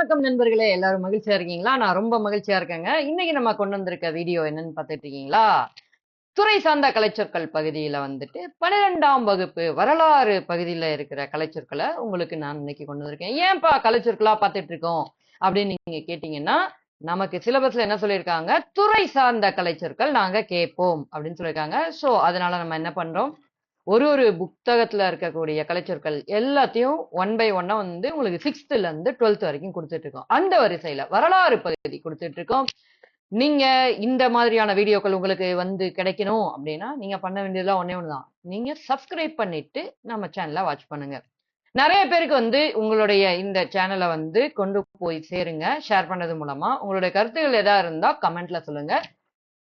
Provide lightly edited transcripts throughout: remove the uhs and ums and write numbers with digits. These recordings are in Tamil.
வணக்கம் நண்பர்களே, எல்லாரும் மகிழ்ச்சியா இருக்கீங்களா? நான் ரொம்ப மகிழ்ச்சியா இருக்கேங்க. இன்னைக்கு நம்ம கொண்டு வந்திருக்க வீடியோ என்னன்னு பார்த்துட்டு இருக்கீங்களா? துறை சார்ந்த கலைச்சொற்கள் பகுதியில வந்துட்டு 12ஆம் வகுப்பு வரலாறு பகுதியில இருக்கிற கலைச்சொற்களை உங்களுக்கு நான் இன்னைக்கு கொண்டு வந்திருக்கேன். ஏன்பா கலைச்சொற்களா பார்த்துட்டு இருக்கோம் அப்படின்னு நீங்க கேட்டீங்கன்னா, நமக்கு சிலபஸ்ல என்ன சொல்லியிருக்காங்க? துறை சார்ந்த கலைச்சொற்கள் நாங்க கேட்போம் அப்படின்னு சொல்லியிருக்காங்க. சோ அதனால நம்ம என்ன பண்றோம்? ஒரு புத்தகத்துல இருக்கக்கூடிய கலைச்சொற்கள் எல்லாத்தையும் ஒன் பை ஒன்னா வந்து உங்களுக்கு 6th இருந்து 12th வரைக்கும் கொடுத்துட்டு இருக்கோம். அந்த வரிசையில வரலாறு பகுதி கொடுத்துட்டு இருக்கோம். நீங்க இந்த மாதிரியான வீடியோக்கள் உங்களுக்கு வந்து கிடைக்கணும் அப்படின்னா நீங்க பண்ண வேண்டியதெல்லாம் ஒண்ணே ஒண்ணுதான். நீங்க சப்ஸ்கிரைப் பண்ணிட்டு நம்ம சேனலை வாட்ச் பண்ணுங்க. நிறைய பேருக்கு வந்து உங்களுடைய இந்த சேனலை வந்து கொண்டு போய் சேருங்க. ஷேர் பண்றது மூலமா உங்களுடைய கருத்துக்கள் எதா இருந்தா கமெண்ட்ல சொல்லுங்க.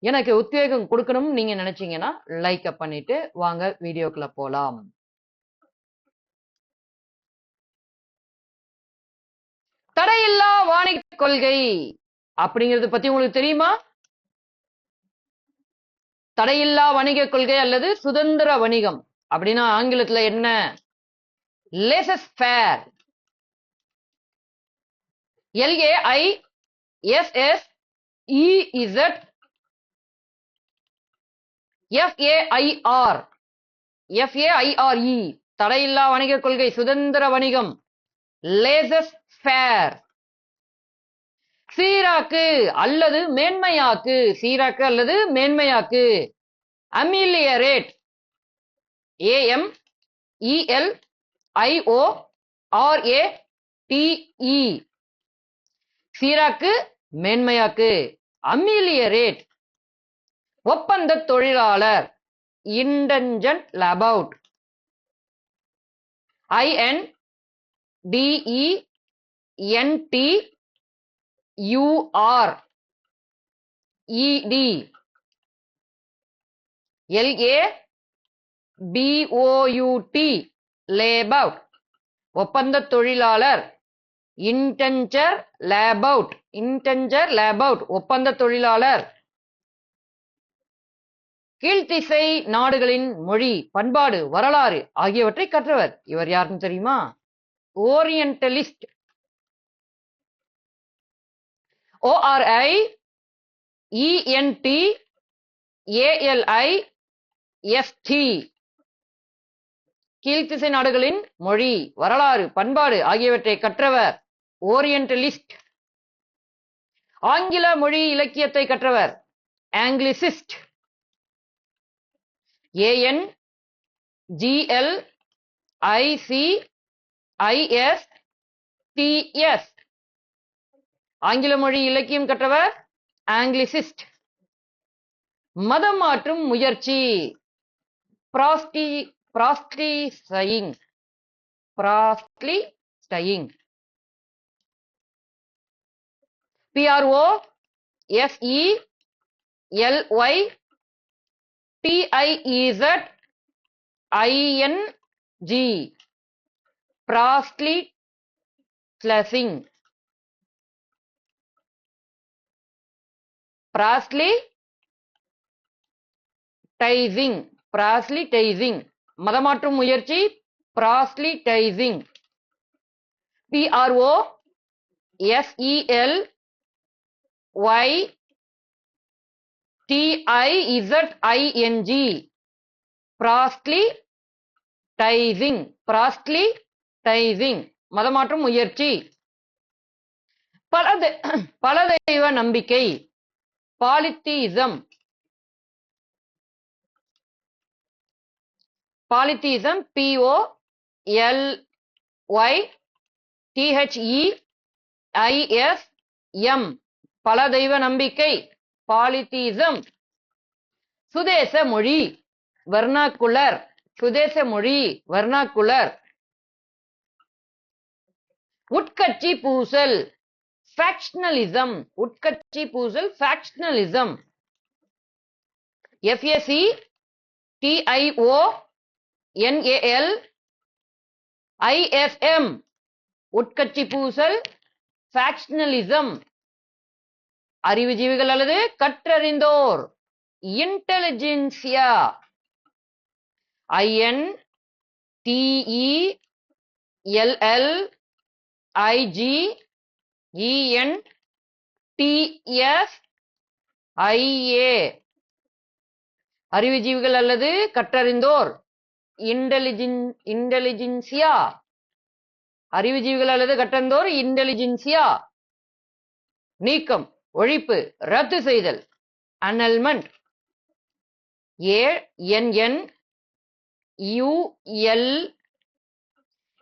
எனக்கு உத்வேகம் கொடுக்கணும்னு நீங்க நினைச்சீங்கன்னா லைக் பண்ணிட்டு வாங்க வீடியோக்குள்ள போலாம். தடையில்லா வாணிக கொள்கை அப்படிங்கறது பத்தி உங்களுக்கு தெரியுமா? தடையில்லா வணிக கொள்கை அல்லது சுதந்திர வணிகம் அப்படின்னா ஆங்கிலத்துல என்ன? Laces fair. LAISSEZFAIR FAIRE தடையில்லா வணிக கொள்கை சுதந்திர வணிகம். Laces fair. சீராக்கு அல்லது மேன்மையாக்கு. சீராக்கு அல்லது மேன்மையாக்கு. அமிலியரேட். AMELIORATE. சீராக்கு மேன்மையாக்கு. அமிலியரேட். ஒப்பந்த தொழிலாளர். இன்டென்ஜென்ட் லேபவுட். INDENTURED. LABOUT. லேபவுட். ஒப்பந்த தொழிலாளர். இன்டென்டர் லேபவுட். இன்டென்டர் லேபவுட் ஒப்பந்த தொழிலாளர். கீழ்த்திசை நாடுகளின் மொழி, பண்பாடு, வரலாறு ஆகியவற்றை கற்றவர். இவர் யாருன்னு தெரியுமா? ஓரியன்டலிஸ்ட். ORIENTALIST. கீழ்த்திசை நாடுகளின் மொழி, வரலாறு, பண்பாடு ஆகியவற்றை கற்றவர். ஓரியன்டலிஸ்ட். ஆங்கில மொழி இலக்கியத்தை கற்றவர். ஆங்கிலிசிஸ்ட். ANGLICISTS. ஆங்கில மொழி இலக்கியம் கற்றவர். ஆங்கிலிசிஸ்ட். மதம் மாற்றும் முயற்சி. proselytizing. proselytizing. PROSELYTIZING. proselytizing. proselytizing. proselytizing. மதமாற்றும் முயற்சி. proselytizing. PROSELYTIZING. proselytizing. proselytizing. மதமாற்றும் முயற்சி. பல தெய்வ நம்பிக்கை. பாலித்திசம். பாலித்திசம். POLYTHEISM. பல தெய்வ நம்பிக்கை. பாலித்திசம். சுதேச மொழி. வெர்னாக்குலர். சுதேச மொழி. வெர்னாக்குலர். உட்கட்சி பூசல். ஃபேக்ஷனலிசம். உட்கட்சி பூசல். ஃபேக்ஷனலிசம். FACTIONALISM. உட்கட்சி பூசல். ஃபேக்ஷனலிசம். அறிவுஜீவிகள் அல்லது கற்றறிந்தோர். இன்டெலிஜென்சியா. INTELLIGENCIA. ENTSIA அறிவுஜீவிகள் அல்லது கற்றறிந்தோர். இன்டெலிஜென்சியா அறிவுஜீவிகள் அல்லது கற்றறிந்தோர். இன்டெலிஜென்சியா நீக்கம், ஒழிப்பு, ரத்து செய்தல். annulment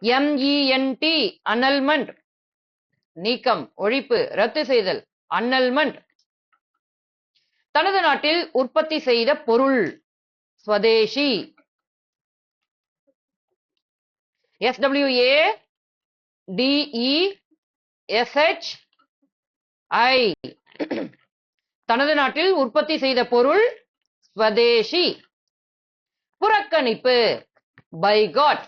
ANNULMENT annulment நீக்கம், ஒழிப்பு, ரத்து செய்தல். annulment தனது நாட்டில் உற்பத்தி செய்த பொருள். ஸ்வதேசி SWADESHI தனது நாட்டில் உற்பத்தி செய்த பொருள் ஸ்வதேசி. புறக்கணிப்பு பைகாட்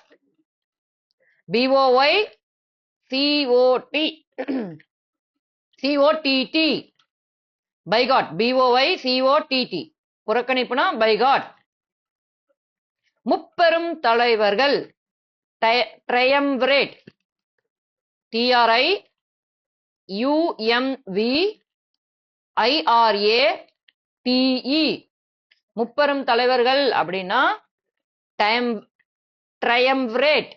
BOYCOTT பைகாட் BOYCOTT புறக்கணிப்புனா பைகாட். முப்பெரும் தலைவர்கள் ட்ரையம்விரேட் TRIUMVIRATE முப்பெரும் தலைவர்கள் அப்படின்னா ட்ரையம்விரேட்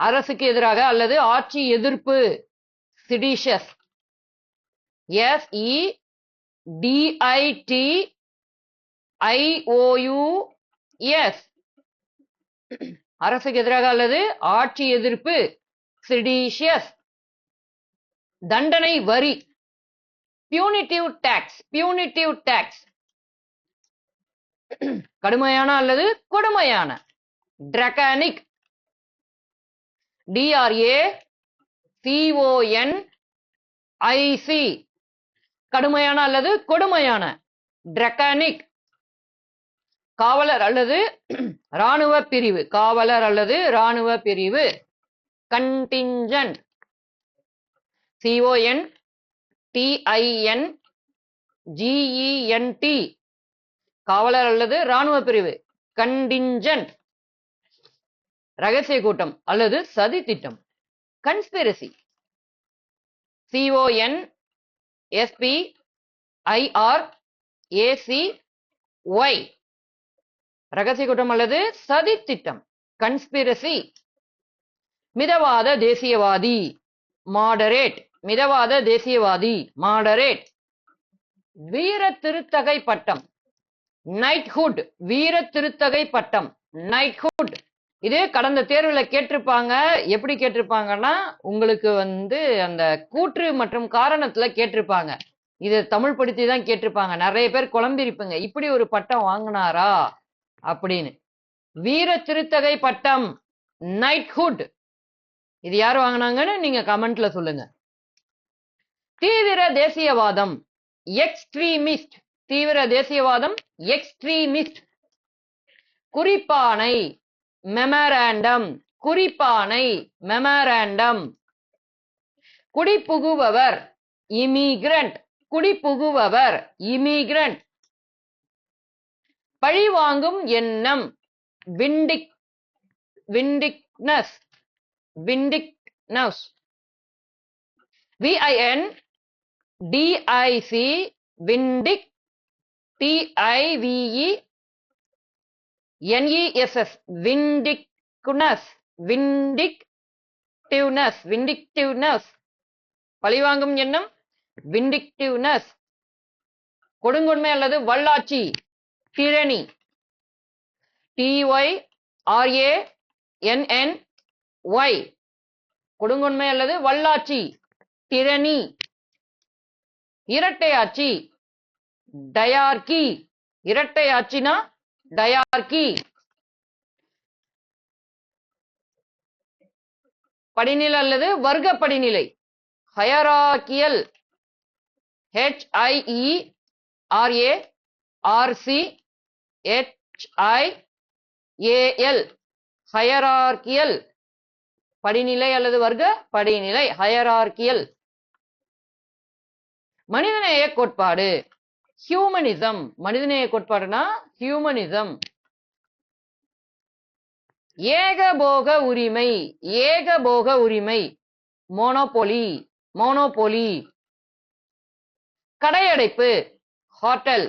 அரசுக்கு எதிராக அல்லது ஆட்சி எதிர்ப்பு. செடிஷியஸ் SEDITIOUS அரசுக்கு எதிராக அல்லது ஆட்சி எதிர்ப்பு. செடிஷியஸ் தண்டனை வரி. பியூனிட்டிவ் டாக்ஸ் கடுமையான அல்லது கொடுமையான. டிராகானிக் DRACONIC கடுமையான அல்லது கொடுமையான. டிராகானிக் காவலர் அல்லது இராணுவ பிரிவு. காவலர் அல்லது இராணுவ பிரிவு. கண்டின்ஜென்ட் CONTINGENT காவலர் அல்லது இராணுவ பிரிவு. கண்டின்ஜென்ட் ரகசிய கூட்டம் அல்லது சதி திட்டம். கன்ஸ்பிரசி CONSPIRACY ரகசிய கூட்டம் அல்லது சதி திட்டம். கன்ஸ்பிரசி. மிதவாத தேசியவாதி மாடரேட். மிதவாத தேசியவாதி மாடரேட். வீர திருத்தகை பட்டம் நைட்ஹுட். வீர திருத்தகை பட்டம் நைட்ஹுட். இது கடந்த தேர்வுல கேட்டிருப்பாங்க. எப்படி கேட்டிருப்பாங்கன்னா உங்களுக்கு அந்த கூற்று மற்றும் காரணத்துல கேட்டிருப்பாங்க. இது தமிழ் படுத்தி தான் கேட்டிருப்பாங்க. நிறைய பேர் குழம்பிருப்பீங்க, இப்படி ஒரு பட்டம் வாங்கினாரா அப்படின்னு. வீர திருத்தகை பட்டம் நைட்ஹுட் இது யார் வாங்கினாங்கன்னு நீங்க கமெண்ட்ல சொல்லுங்க. தீவிர தேசியவாதம் எக்ஸ்ட்ரீமிஸ்ட். தீவிர தேசியவாதம் எக்ஸ்ட்ரீமிஸ்ட். குறிப்பானை மெமராண்டம். குறிப்பானை மெமராண்டம். குடிபுகுபவர் இமிகிரண்ட். குடிபுகுபவர் இமிகிரண்ட். பழிவாங்கும் எண்ணம் விண்டிக்னஸ். விண்டிக்னஸ் VINDIC விண்டிக் TIVENESS விண்டிக்னஸ். விண்டிக்டிவ்னஸ். விண்டிக்டிவ்னஸ் பழிவாங்கும் எண்ணம் விண்டிக்டிவ்னஸ். கொடுங்கொன்மை அல்லது வல்லாட்சி டிரனி TYRANNY கொடுங்கொன்மை அல்லது வல்லாட்சி டிரனி. இரட்டையாட்சி டயார்கி. இரட்டையாட்சினா டயார்கி. படிநிலை அல்லது வர்க்க படிநிலை ஹயரார்கியல் HIERARCHIAL ஹயரார்கியல் படிநிலை அல்லது வர்க்க படிநிலை ஹயரார்கியல். மனிதநேய கோட்பாடு ஹியூமனிசம். மனிதநேய கோட்பாடுனா ஹியூமனிசம். ஏகபோக உரிமை. ஏகபோக உரிமை monopoly monopoly. கடையடைப்பு hotel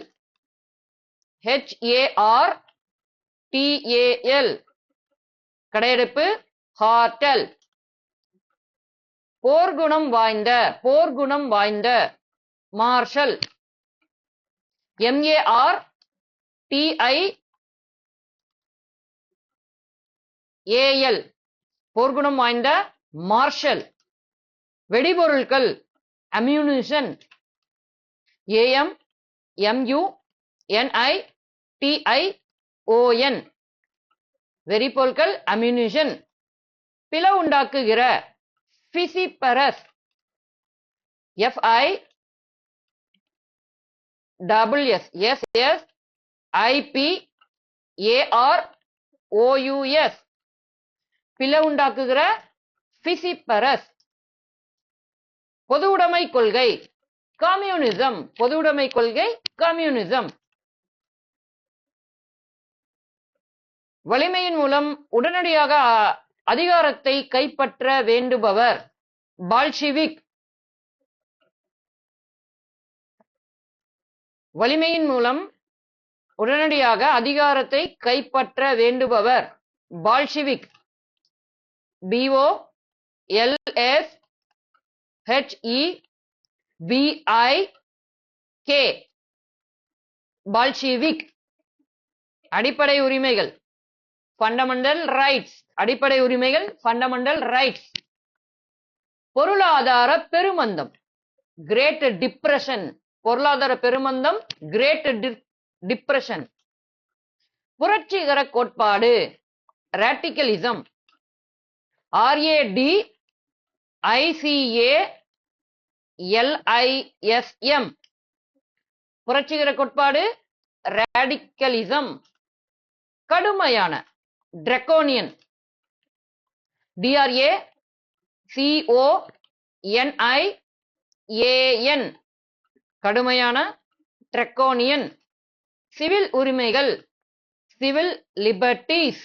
HARTAL கடையடைப்பு hotel. போர்க்குணம் வாய்ந்த மார்ஷல் MARTIAL போர்க்குணம் வாய்ந்த marshal. வெடிபொருட்கள் ammunition AMMUNITION வெடிபொருட்கள் ammunition. பிளவுண்டாக்குகிற பிசிபரஸ் FISSIPAROUS பிளவுண்டாக்குகிற பிசிபரஸ். பொதுவுடைமை கொள்கை கம்யூனிசம் பொதுவுடைமை கொள்கை கம்யூனிசம். வலிமையின் மூலம் உடனடியாக அதிகாரத்தை கைப்பற்ற வேண்டுபவர் பால்ஷிவிக். வலிமையின் மூலம் உடனடியாக அதிகாரத்தை கைப்பற்ற வேண்டுபவர் பால்ஷிவிக். BOLSHEVIK பால்ஷிவிக். அடிப்படை உரிமைகள் ஃபண்டமெண்டல் ரைட்ஸ் அடிப்படை உரிமைகள் ஃபண்டமெண்டல் ரைட்ஸ். பொருளாதார பெருமந்தம் கிரேட் டிப்ரெஷன் பொருளாதார பெருமந்தம் கிரேட் டிப்ரெஷன். புரட்சிகர கோட்பாடு ராடிக்கலிசம் RADICALISM புரட்சிகர கோட்பாடு ராடிக்கலிசம். கடுமையான டிராக்கோனியன் DRACONIAN கடுமையான டிராக்கோனியன். சிவில் உரிமைகள் சிவில் லிபர்டீஸ்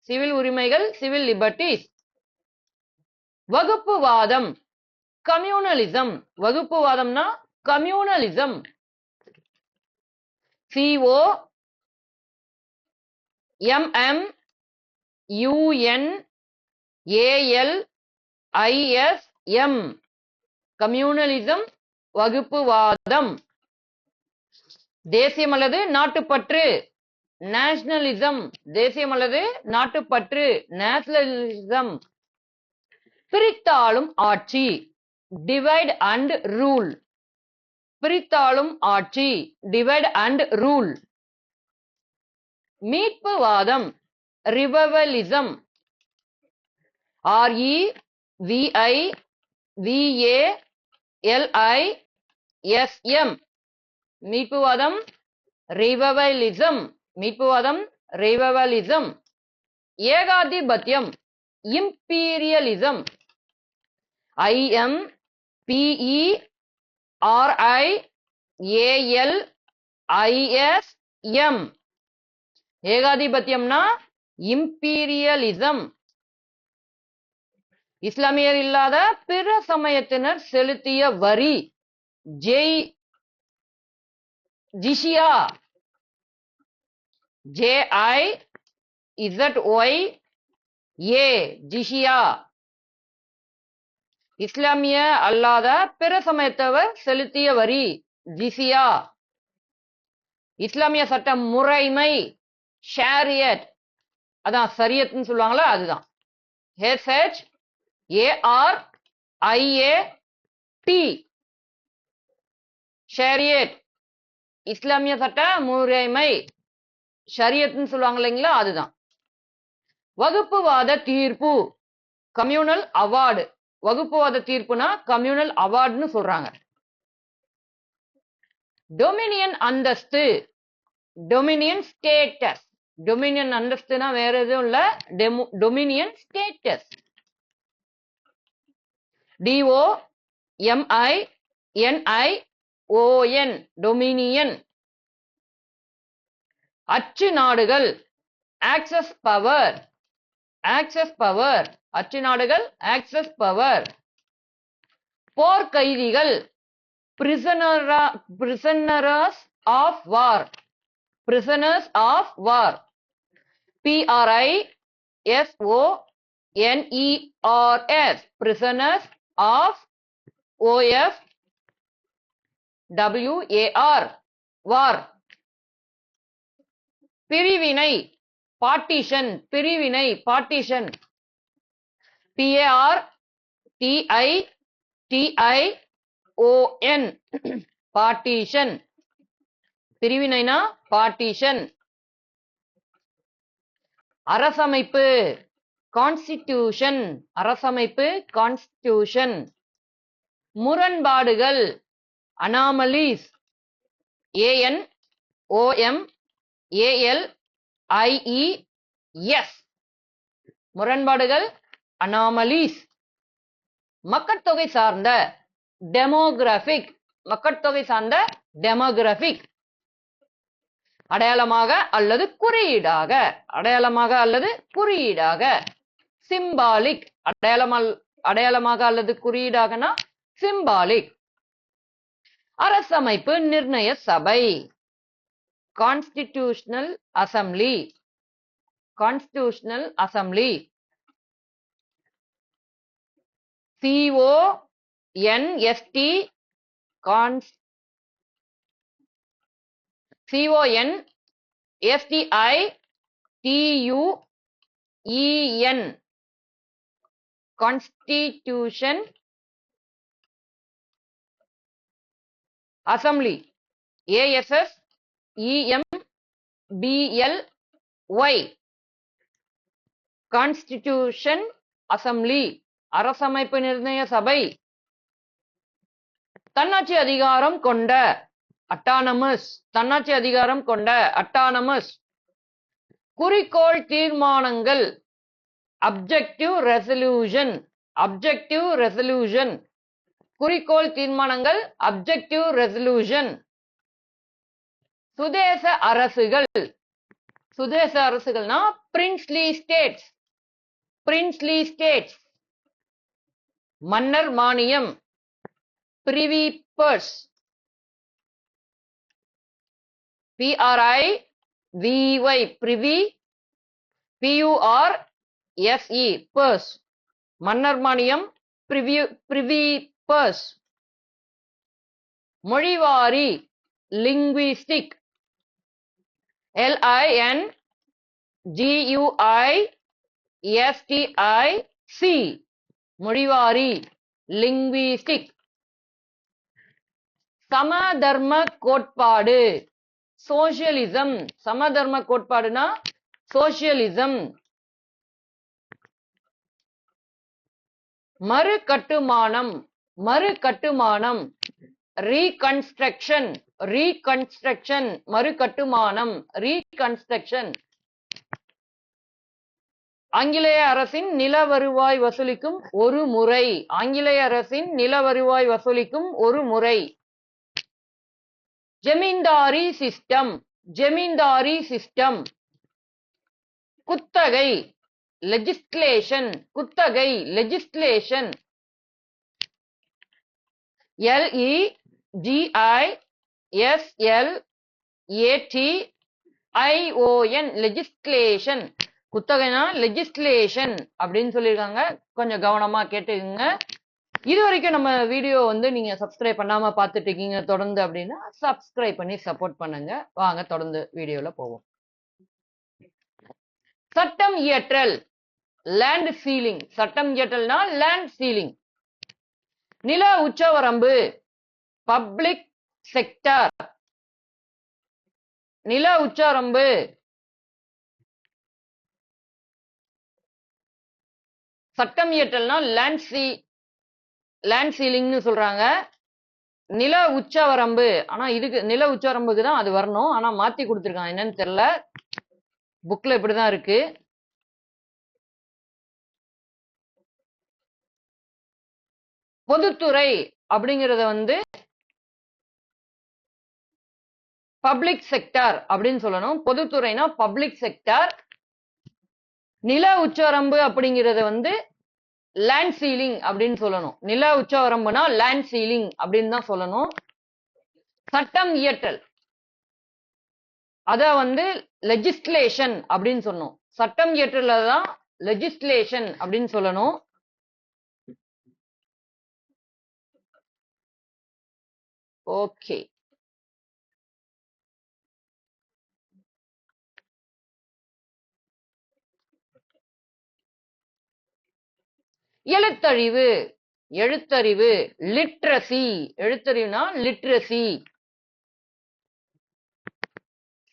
சிவில் உரிமைகள் சிவில் லிபர்டீஸ். வகுப்புவாதம் கம்யூனலிசம் வகுப்புவாதம்னா கம்யூனலிசம். COMMUNALISM கம்யூனலிசம் வகுப்புவாதம். தேசியம் அல்லது நாட்டுப்பற்று நேஷனலிசம் தேசியம் அல்லது நாட்டுப்பற்று நேஷனலிசம். பிரித்தாளும் ஆட்சி டிவைட் அண்ட் ரூல் பிரித்தாளும் ஆட்சி டிவைட் அண்ட் ரூல். மீட்புவாதம் ரிவைவலிசம் REVIVALISM மீட்புவாதம் ரிவைவலிசம் ஏகாதிபத்தியம் இம்பீரியலிசம் IMPERIALISM ஏகாதிபத்தியம்னா இம்பீரியலிசம். இஸ்லாமியர் இல்லாத பிற சமயத்தினர் செலுத்திய வரி ஜிசியா JIZYA ஜிசியா. இஸ்லாமிய அல்லாத பிற சமயத்தவர் செலுத்திய வரி ஜிசியா. இஸ்லாமிய சட்ட முறைமை ஷாரியட் அதான் சரியத்னு சொல்லுவாங்களா அதுதான் SHARIAT ஷாரியட். இஸ்லாமிய சட்ட முறைமை ஷரியத்னு சொல்லுவாங்க இல்லைங்களா அதுதான். வகுப்புவாத தீர்ப்பு கம்யூனல் அவார்டு வகுப்புவாத தீர்ப்புனா கம்யூனல் அவார்டுன்னு சொல்றாங்க. டொமினியன் அந்தஸ்து டொமினியன் ஸ்டேட்டஸ் டொமினியன் அந்தஸ்துனா வேற எதுவும் இல்ல டொமினியன் ஸ்டேட்டஸ். DOMINION Dominion. அச்சு நாடுகள் ஆக்சஸ் பவர் ஆக்சஸ் பவர், அச்சு நாடுகள் ஆக்சஸ் பவர். போர் கைதிகள், prisoners of war, prisoners of war. PRISONERS, prisoners of OFWAR, war. பிரிவினை, partition, பிரிவினை, partition. PARTITION, partition. பிரிவினைனா partition. அரசமைப்பு, constitution, அரசமைப்பு constitution. முரண்பாடுகள், anomalies, ANOMALIES, முரண்பாடுகள் anomalies. மக்கட்தொகை சார்ந்த demographic, மக்கட்தொகை சார்ந்த demographic. அடையாளமாக அல்லது குறியீடாக, அடையாளமாக அல்லது குறியீடாக. சிம்பாலிக், அடையாளமாக அல்லது குறியீடாகனா சிம்பாலிக். அரசமைப்பு நிர்ணய சபை, constitutional assembly, constitutional assembly. CONST, CONSTITUEN, Constitution Assembly. ASSEMBLY, Constitution Assembly, அரசமைப்பு நிர்ணய சபை. தன்னாட்சி அதிகாரம் கொண்ட அட்டானமஸ், தன்னாட்சி அதிகாரம் கொண்ட அட்டானமஸ். குறிக்கோள் தீர்மானங்கள், அப்ஜெக்டிவ் ரெசல்யூஷன், அப்ஜெக்டிவ் ரெசல்யூஷன். குறிக்கோள் தீர்மானங்கள், அப்ஜெக்டிவ் ரெசல்யூஷன். சுதேச அரசுகள், சுதேச அரசுகள்னா பிரின்ஸ்லி ஸ்டேட்ஸ், பிரின்ஸ்லி ஸ்டேட்ஸ். மன்னர் மானியம், privy purse, PRIVY, privy, PURSE, purse. மன்னர் மானியம், பிரிவி பர்ஸ். மொழிவாரி, லிங்குவிஸ்டிக், LINGUISTIC, மொழிவாரி, லிங்குவிஸ்டிக். சமதர்ம கோட்பாடு, சோசியலிசம், சமதர்ம கோட்பாடுனா சோசியலிசம். மறு கட்டுமானம், மறு கட்டுமானம். ரீகன்ஸ்ட்ரக்ஷன், ரீகன்ஸ்ட்ரக்ஷன், மறு கட்டுமானம், ரீகன்ஸ்ட்ரக்ஷன். ஆங்கிலேய அரசின் நில வருவாய் வசூலிக்கும் ஒரு முறை, ஆங்கிலேய அரசின் நில வருவாய் வசூலிக்கும் ஒரு முறை. Zamindari system, zamindari system. குத்தகை, லெஜிஸ்லேஷன், குத்தகை, லெஜிஸ்லேஷன். LEGISLATION, legislation. குத்தகைனா லெஜிஸ்லேஷன் அப்படின்னு சொல்லியிருக்காங்க. கொஞ்சம் கவனமா கேட்டுக்கங்க. இது வரைக்கும் நம்ம வீடியோ நீங்க சப்ஸ்கிரைப் பண்ணாம பார்த்துட்டு இருக்கீங்க தொடர்ந்து அப்படின்னா சப்ஸ்கிரைப் பண்ணி சப்போர்ட் பண்ணுங்க. வாங்க தொடர்ந்து வீடியோல போவோம். சட்டம் இயற்றல், லேண்ட் சீலிங். சட்டம் இயற்றல்னா லேண்ட் சீலிங். நில உச்சவரம்பு, பப்ளிக் செக்டர். நில உச்சவரம்பு. சட்டம் இயற்றல்னா லேண்ட் சீலிங்னு சொல்றாங்க. நில உச்சவரம்பு, ஆனா இதுக்கு நில உச்சவரம்புக்கு தான் அது வரணும். ஆனா மாத்தி கொடுத்திருக்காங்க, என்னன்னு தெரியல. புக்ல இப்படிதான் இருக்கு. பொதுத்துறை அப்படிங்கறத பப்ளிக் செக்டார் அப்படின்னு சொல்லணும். பொதுத்துறைனா பப்ளிக் செக்டார். நில உச்சவரம்பு அப்படிங்கறத வந்து லேண்ட் சீலிங் அப்படின்னு சொல்லணும். நில உச்சவரம்புனா லேண்ட் சீலிங் அப்படின்னு தான் சொல்லணும். சட்டம் இயற்றல் அத வந்து லெஜிஸ்லேஷன் அப்படின்னு சொன்னோம். சட்டம் இயற்றல் தான் லெஜிஸ்லேஷன் அப்படின்னு சொல்லணும். ஓகே, எழுத்தறிவு எழுத்தறிவு லிட்ரசி, எழுத்தறிவுனா லிட்ரசி.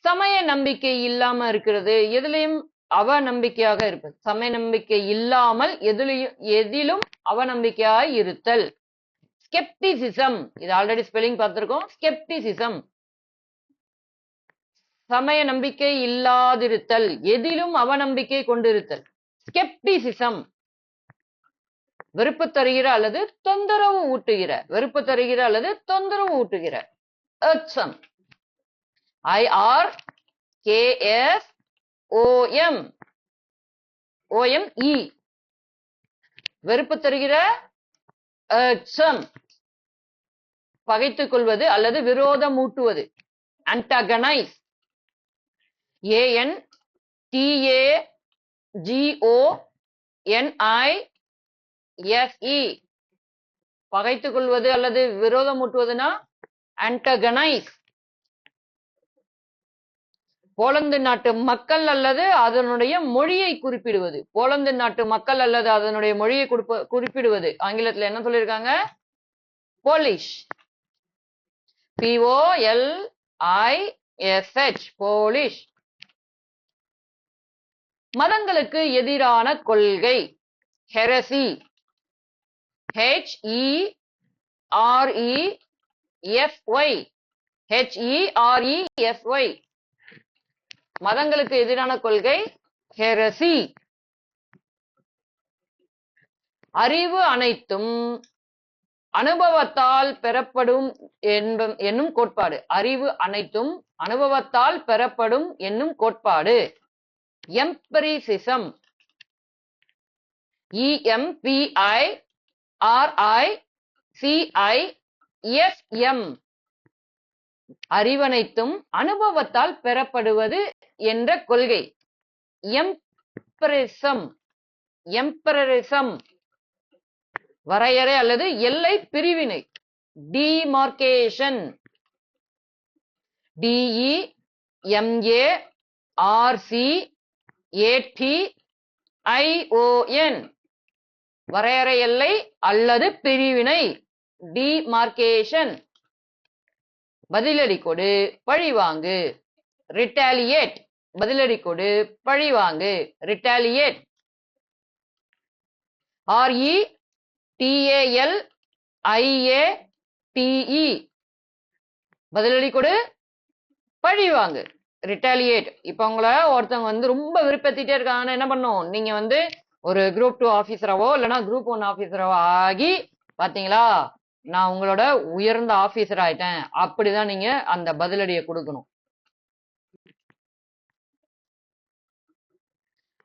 சமய நம்பிக்கை இல்லாம இருக்கிறது, எதுலயும் அவநம்பிக்கையாக இருப்பது. சமய நம்பிக்கை இல்லாமல் எதிலும் அவநம்பிக்கையாய் இருத்தல். ஸ்கெப்டிசிசம், இது ஆல்ரெடி ஸ்பெல்லிங் பார்த்திருக்கோம். ஸ்கெப்டிசிசம் சமய நம்பிக்கை இல்லாதிருத்தல், எதிலும் அவநம்பிக்கை கொண்டிருத்தல். ஸ்கெப்டிசிசம் வெறுப்பு தருகிற அல்லது தொந்தரவு ஊட்டுகிற, வெறுப்பு தருகிற அல்லது தொந்தரவு ஊட்டுகிற. அச்சம், IRKSOM, OME, வெறுப்பு தருகிற அச்சம். பகைத்துக் கொள்வது அல்லது விரோதம் ஊட்டுவது. அன்டகனைஸ், ANTAGONISE, பகைத்துக் கொள்வது அல்லது விரோதம் ஊட்டுவதுனா அன்டகனைஸ். போலந்து நாட்டு மக்கள் அல்லது அதனுடைய மொழியை குறிப்பிடுவது. போலந்து நாட்டு மக்கள் அல்லது அதனுடைய மொழியை குறிப்பிடுவது. ஆங்கிலத்தில் என்ன சொல்லியிருக்காங்க? போலிஷ். POLISH, Polish. மதங்களுக்கு எதிரான கொள்கை. ஹெரசி, HEREFY, மதங்களுக்கு எதிரான கொள்கை ஹெரசி. அறிவு அனைத்தும் அனுபவத்தால் பெறப்படும் என்னும் கோட்பாடு. அறிவு அனைத்தும் அனுபவத்தால் பெறப்படும் என்னும் கோட்பாடு. எம்பரிசிசம், EMPIRICISM, அறிவனைத்தும் அனுபவத்தால் பெறப்படுவது என்ற கொள்கை. எம்பரிசம், எம்பரரிசம் வரையறை அல்லது எல்லை பிரிவினை. டிமார்கேஷன், DEMARCATION, வரையறை எல்லை அல்லது பிரிவினை. டிமார்கேஷன். பதிலடி கொடு, பழிவாங்கு. ரிட்டாலியேட், பதிலடி கொடு, பழிவாங்கு. ரிட்டாலியேட். RETALIATE, பதிலடி கொடு, பழிவாங்கு. ரிட்டாலியேட். இப்ப உங்களை ஒருத்தவங்க வந்து ரொம்ப விருப்பத்திட்டே இருக்காங்கன்னா என்ன பண்ணும்? நீங்க வந்து ஒரு குரூப் 2 ஆபீசராவோ இல்லைன்னா குரூப் 1 ஆபீசராவோ ஆகி பாத்தீங்களா, நான் உங்களோட உயர்ந்த ஆபீசர் ஆயிட்டேன், அப்படிதான் நீங்க அந்த பதிலடியை கொடுக்கணும்.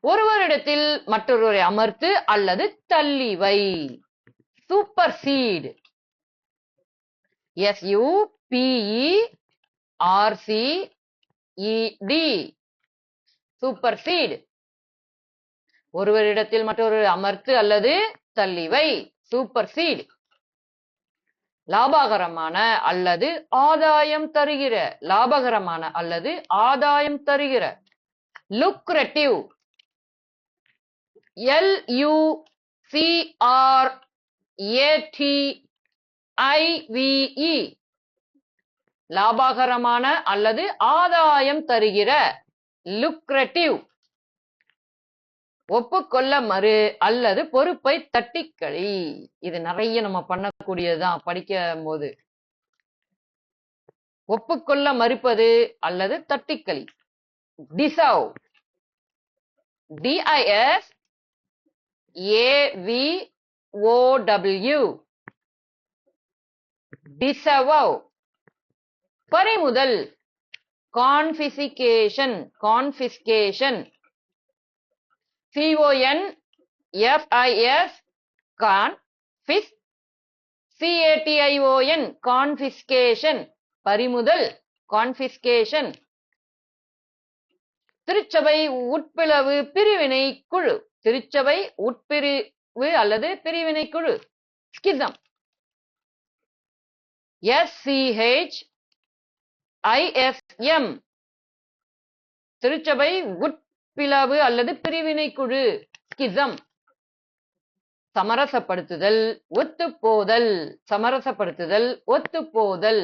ஒருவரிடத்தில் மற்றொருவரை அமர்த்து அல்லது தள்ளி வை. சூப்பர்சீட், SUPERCED, சூப்பர்சீட். ஒருவரிடத்தில் மற்றொரு அமர்த்து அல்லது தள்ளி வை. சூப்பர்சீட். லாபகரமான அல்லது ஆதாயம் தருகிற, லாபகரமான அல்லது ஆதாயம் தருகிற. லுக்ரேட்டிவ், LUCRATIVE, லாபகரமான அல்லது ஆதாயம் தருகிற. லுக்ரேட்டிவ். ஒப்புக்கொள்ள மறு அல்லது பொறுப்பை தட்டிக்கழி. இது நிறைய நம்ம பண்ணக்கூடியதுதான் படிக்கும் போது. ஒப்புக்கொள்ள மறுப்பது அல்லது தட்டிக்களி. Deserve, DISAVOW, deserve. பறிமுதல், confiscation, confiscation. CONFIS CATION confiscation பறிமுதல் கான்பிஸ்கேஷன். திருச்சபை உட்பிளவு பிரிவினை குழு, திருச்சபை உட்பிரிவு அல்லது பிரிவினை குழு ஸ்கிசம். SCHISM திருச்சபை உட்பிளவு அல்லது பிரிவினை குழு ஸ்கிசம். சமரசப்படுத்துதல் ஒத்துப்போதல், சமரசப்படுத்துதல் ஒத்துப்போதல்.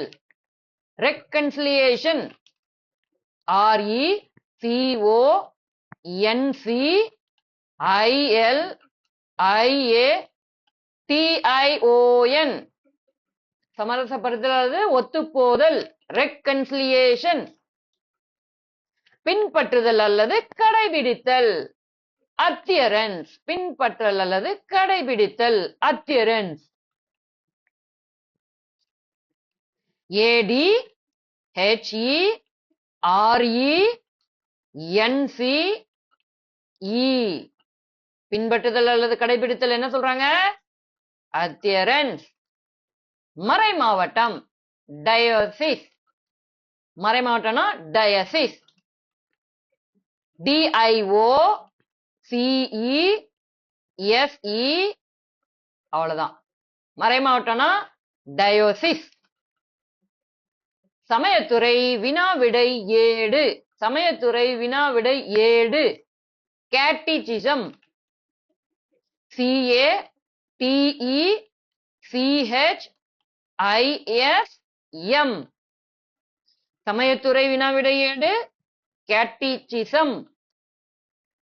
ரெக்கன்சிலியேஷன் RECONCILIATION சமரசப்படுத்துதல் அல்லது ஒத்துப்போதல் ரெக்கன்சிலியேஷன். பின்பற்றுதல் அல்லது கடைபிடித்தல் adherence, பின்பற்றல் அல்லது கடைபிடித்தல் adherence. ADHERENCE பின்பற்றுதல் அல்லது கடைபிடித்தல் என்ன சொல்றாங்க? adherence. மறை மாவட்டம் டயோசிஸ், மறை மாவட்டம்னா டயசிஸ். DIOCESE அவ்வளவுதான். மறை மாவட்டம்னா டயோசிஸ். சமயத்துறை வினாவிடை ஏடு, சமயத்துறை வினாவிடை ஏடு கேட்டிசிசம். CATECHISM சமயத்துறை வினாவிடை ஏடு கேட்டிசிசம்.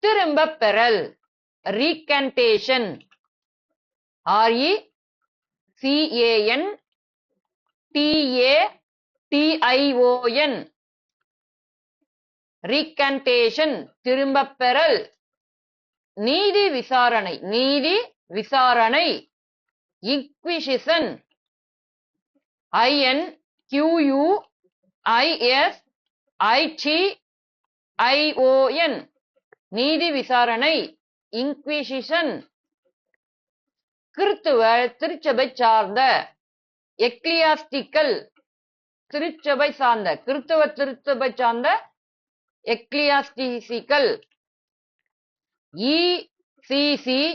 திரும்ப பெறல் ரீகன்டேஷன் RECANTATION ரீகன்டேஷன் திரும்ப பெறல். நீதி விசாரணை, நீதி விசாரணை இன்க்விசிஷன் INQUISITION நீதி விசாரணை இன்க்விசிஷன். கிறித்துவ திருச்சபை சார்ந்த எக்லியாஸ்டிக்கல் திருச்சபை சார்ந்த, கிறித்துவ திருச்சபை சார்ந்த எக்லியாஸ்டிசிக்கல் ECCLESIASTICAL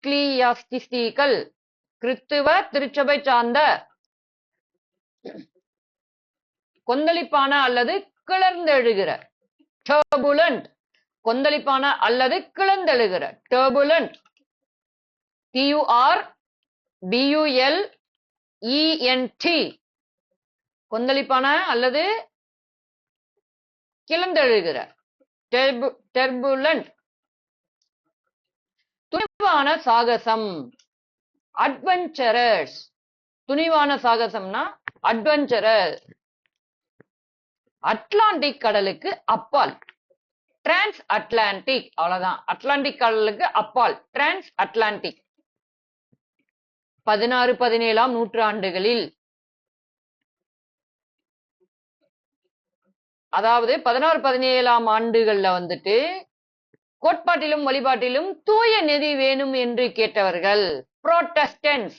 இக்லியாஸ்டிசிக்கல் கிறித்துவ திருச்சபை சார்ந்த. கொந்தளிப்பான அல்லது கிளர்ந்தெழுகிற turbulent, கொந்தளிப்பான அல்லது கிளர்ந்தெழுகிற turbulent. TURBULENT கொந்தளிப்பான அல்லது கிளர்ந்தெழுகிற turbulent. துணிவான சாகசம் அட்வென்ச்சரஸ், துணிவான சாகசம்னா அட்வென்ச்சரஸ். அட்லாண்டிக் கடலுக்கு அப்பால் டிரான்ஸ் அட்லாண்டிக், அவ்வளவுதான். அட்லாண்டிக் கடலுக்கு அப்பால் டிரான்ஸ் அட்லாண்டிக். 16, 17ஆம் நூற்றாண்டுகளில், அதாவது 16, 17ஆம் ஆண்டுகள்ல வந்துட்டு கோட்பாட்டிலும் வழிபாட்டிலும் தூய நெறி வேணும் என்று கேட்டவர்கள் புரோட்டஸ்டன்ட்ஸ்.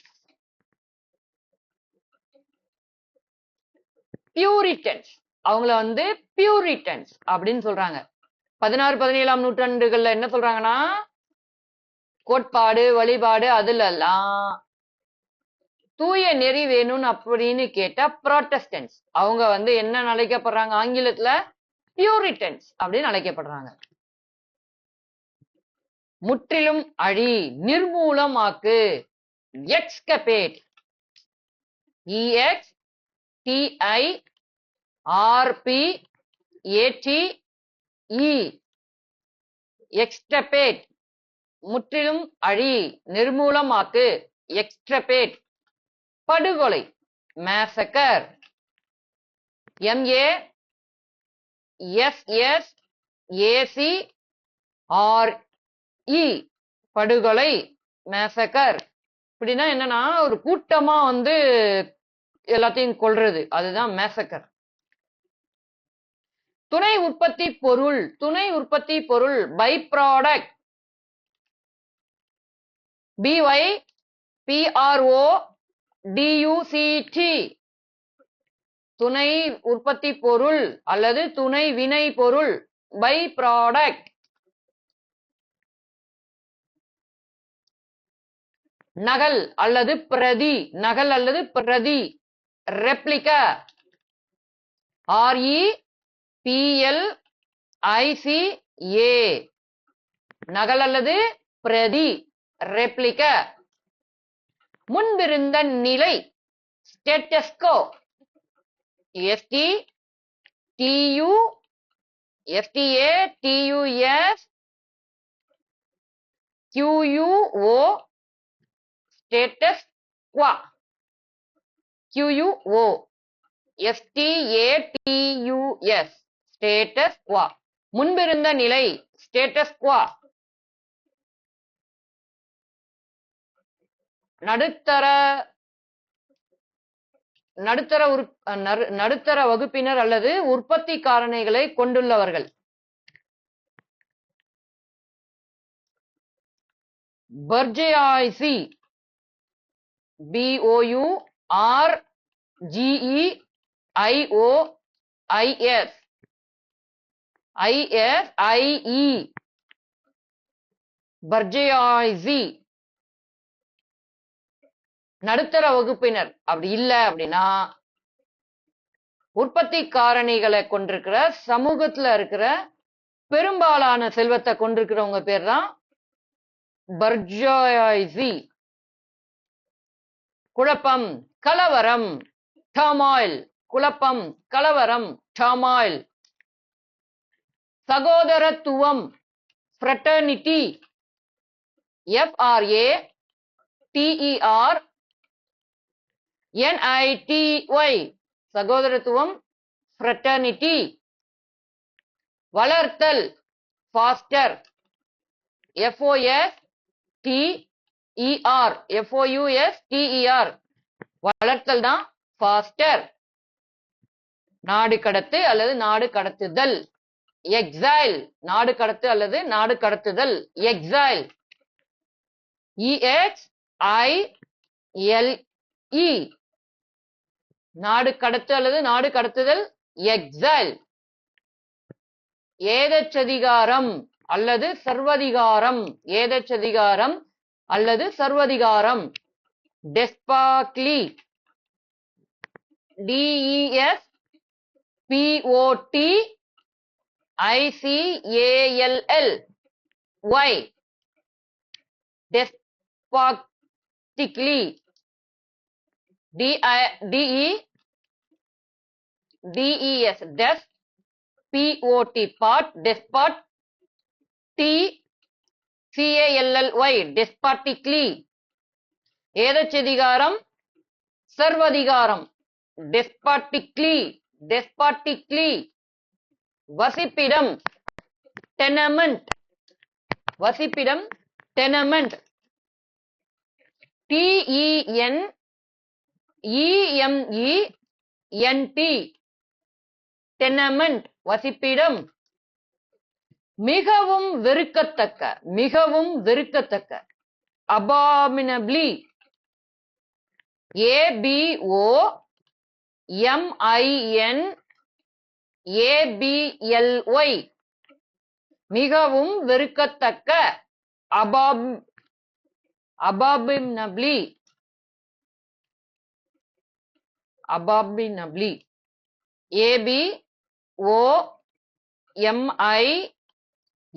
பியூரிட்டன்ஸ், அவங்கள வந்து பியூரிட்டன்ஸ் அப்படின்னு சொல்றாங்க. 16, 17ஆம் நூற்றாண்டுகள்ல என்ன சொல்றாங்கன்னா, கோட்பாடு வழிபாடு அதுல எல்லாம் தூய நெறி வேணும்னு அப்படின்னு கேட்டா புரோட்டஸ்டன்ட்ஸ். அவங்க வந்து என்ன அழைக்கப்படுறாங்க ஆங்கிலத்துல? பியூரிட்டன்ஸ் அப்படின்னு அழைக்கப்படுறாங்க. முற்றிலும் அழி, நிர்மூலமாக்கு எக்ஸ்கபேட் EXTIRPATE எக்ஸ்டபேட் முற்றிலும் அழி, நிர்மூலமாக்கு எக்ஸ்டபேட். படுகொலை மேசக்கர் MASSACRE படுகொலை மேசக்கர். இப்படின்னா என்னன்னா ஒரு கூட்டமா வந்து எல்லாத்தையும் கொல்றது, அதுதான் மேசக்கர். துணை உற்பத்தி பொருள் பை ப்ராடக்ட், BYPRODUCT, துணை உற்பத்தி பொருள் அல்லது துணை வினை பொருள் பை ப்ராடக்ட். நகல் அல்லது பிரதி, நகல் அல்லது பிரதி, ரெப்ளிகா, REPLICA, நகல் அல்லது பிரதி, ரெப்ளிகா. முன்பிருந்த நிலை ஸ்டேட்டஸ் கோ, STATUSQUO, ஸ்டேட்டஸ் குவா, QUO, STATUS, ஸ்டேட்டஸ் குவா, முன்பிருந்த நிலை ஸ்டேட்டஸ் குவா. நடுத்தர வகுப்பினர் அல்லது உற்பத்தி காரணிகளை கொண்டுள்ளவர்கள். பர்ஜியாய்சி, BOURGEIOISIE, பர்ஜியாய்சி நடுத்தர வகுப்பினர். அப்படி இல்ல அப்படின்னா உற்பத்தி காரணிகளை கொண்டிருக்கிற சமூகத்துல இருக்கிற பெரும்பாலான செல்வத்தை கொண்டிருக்கிறவங்க பேர் தான் பர்ஜியாய்சி. குழப்பம், கலவரம், டர்மாயில், குழப்பம், கலவரம், டர்மாயில். சகோதரத்துவம், ஃப்ரெட்டர்னிட்டி, FRATERNITY, சகோதரத்துவம், ஃப்ரெட்டர்னிட்டி. வளர்த்தல், ஃபாஸ்டர், FOSTER, வளர்த்தல் தான் ஃபாஸ்டர். நாடு கடத்து அல்லது நாடு கடத்துதல், எக்ஸைல், நாடு கடத்து அல்லது நாடு கடத்துதல், எக்ஸைல், EXILE, நாடு கடத்து அல்லது நாடு கடத்துதல், எக்ஸைல். ஏதச்சதிகாரம் அல்லது சர்வதிகாரம், ஏதச்சதிகாரம் அல்லது சர்வதிகாரம், டெஸ்பாக்லி, DESPOTICALLY, டெஸ்பாக்டிக்லி, DES, DES, POT, pot, despot, TCALLY, despotically. ஏதச்சதிகாரம், சர்வதிகாரம், despotically, despotically. வசிப்பிடம், tenement, வசிப்பிடம், tenement, TENEMENT, tenement, வசிப்பிடம். மிகவும் வெறுக்கத்தக்க, மிகவும் வெறுக்கத்தக்க, abominably, ABOMINABLY, மிகவும் வெறுக்கத்தக்க, abominably, abominably,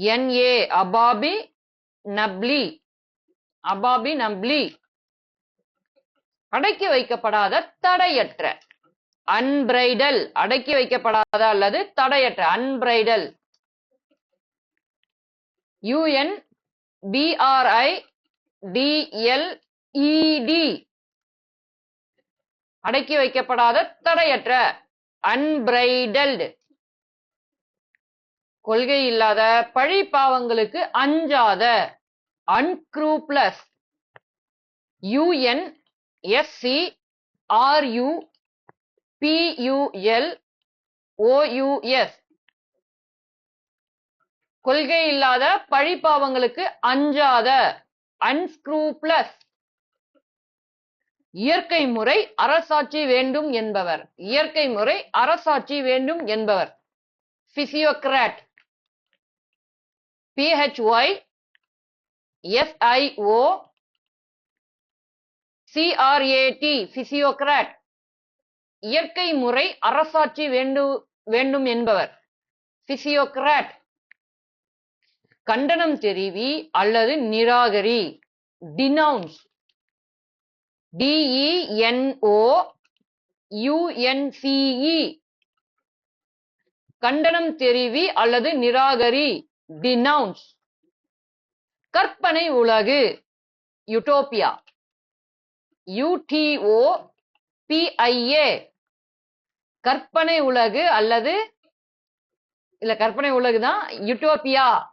ABOMINA, abominably, abominably. அடக்கி வைக்கப்படாத, தடையற்ற, அன்பிரைடல், அடக்கி வைக்கப்படாத அல்லது தடையற்ற, அன்பிரைடல், UNBRIDLED, அடக்கி வைக்கப்படாத, தடையற்ற, அன்பிரைடல்டு. கொள்கை இல்லாத, பழி பாவங்களுக்கு அஞ்சாத, அன்க்ரூப்லஸ், UNSCRUPULOUS. கொள்கை இல்லாத பழிபாவங்களுக்கு அஞ்சாத, அன்ஸ்க்ரூப்ளஸ். இயற்கை முறை அரசாட்சி வேண்டும் என்பவர், இயற்கை முறை அரசாட்சி வேண்டும் என்பவர். பிசியோக்ராட். PHYSIOCRAT, பிசியோக்ராட். இயற்கை முறை அரசாட்சி வேண்டும் என்பவர், பிசியோக்ராட். கண்டனம் தெரிவி அல்லது நிராகரி, டினவுன்ஸ். DENOUNCE, கண்டனம் தெரிவி அல்லது நிராகரி, டினவுன்ஸ். கற்பனை உலகு, யூட்டோபியா. UTOPIA, கற்பனை உலகு அல்லது இல்ல கற்பனை உலகுதான் யூட்டோபியா.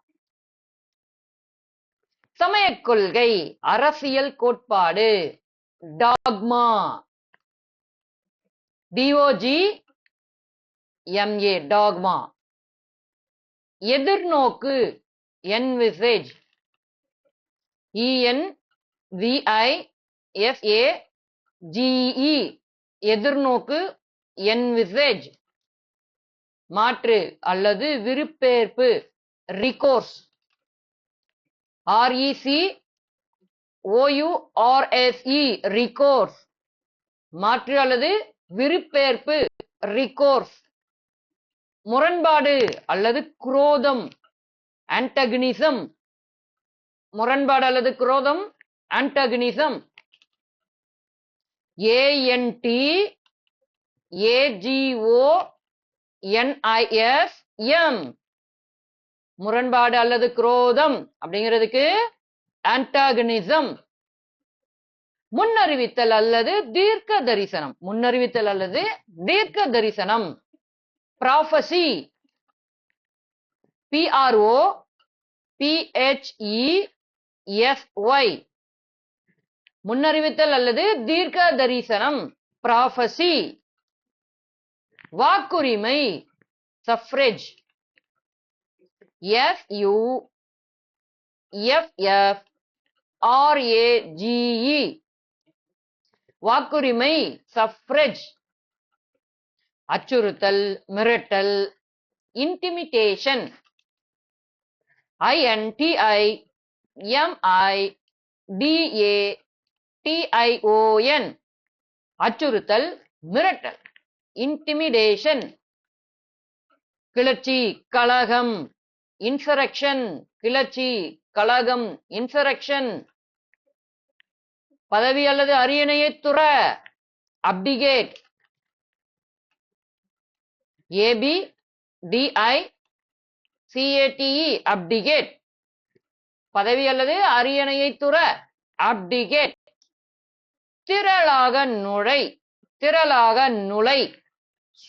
சமயக் கொள்கை, அரசியல் கோட்பாடு, டாக்மா. DOGMA, dogma. எதிர்நோக்கு, என்விசேஜ். ENVISAGE, எதிர்நோக்கு, என்விசேஜ். மாற்று அல்லது விருப்பேற்பு, ரிகோர்ஸ். RECOURSE, recourse. மாற்று அல்லது விருப்பேற்பு, ரிகோர்ஸ். முரண்பாடு அல்லது குரோதம், ஆன்டகனிசம். முரண்பாடு அல்லது குரோதம், ஆன்டகனிசம். ANTAGONISM, முரண்பாடு அல்லது குரோதம் அப்படிங்கிறதுக்கு ஆன்டாகனிசம். முன்னறிவித்தல் அல்லது தீர்க்க தரிசனம், முன்னறிவித்தல் அல்லது தீர்க்க தரிசனம், ப்ராஃபசி. PROPHESY, முன்னறிவித்தல் அல்லது தீர்க்க தரிசனம், ப்ராஃபசி. வாக்குரிமை, சஃப்ரேஜ். SUFFRAGE, வாக்குரிமை, சஃப்ரேஜ். அச்சுறுத்தல், மிரட்டல், இன்டிமிடேஷன். INTIMIDATION, அச்சுறுத்தல், மிரட்டல், இன்டிமிடேஷன். கிளர்ச்சி, கலகம், இன்சரக்ஷன், கிளர்ச்சி, கலகம், இன்சரக்ஷன். பதவி அல்லது அரியணையை துற, அப்டிகேட். ABDICATE, abdicate. பதவி அல்லது அரியணையை துற, அப்டிகேட். திரளாக நுழை, திரளாக நுழை,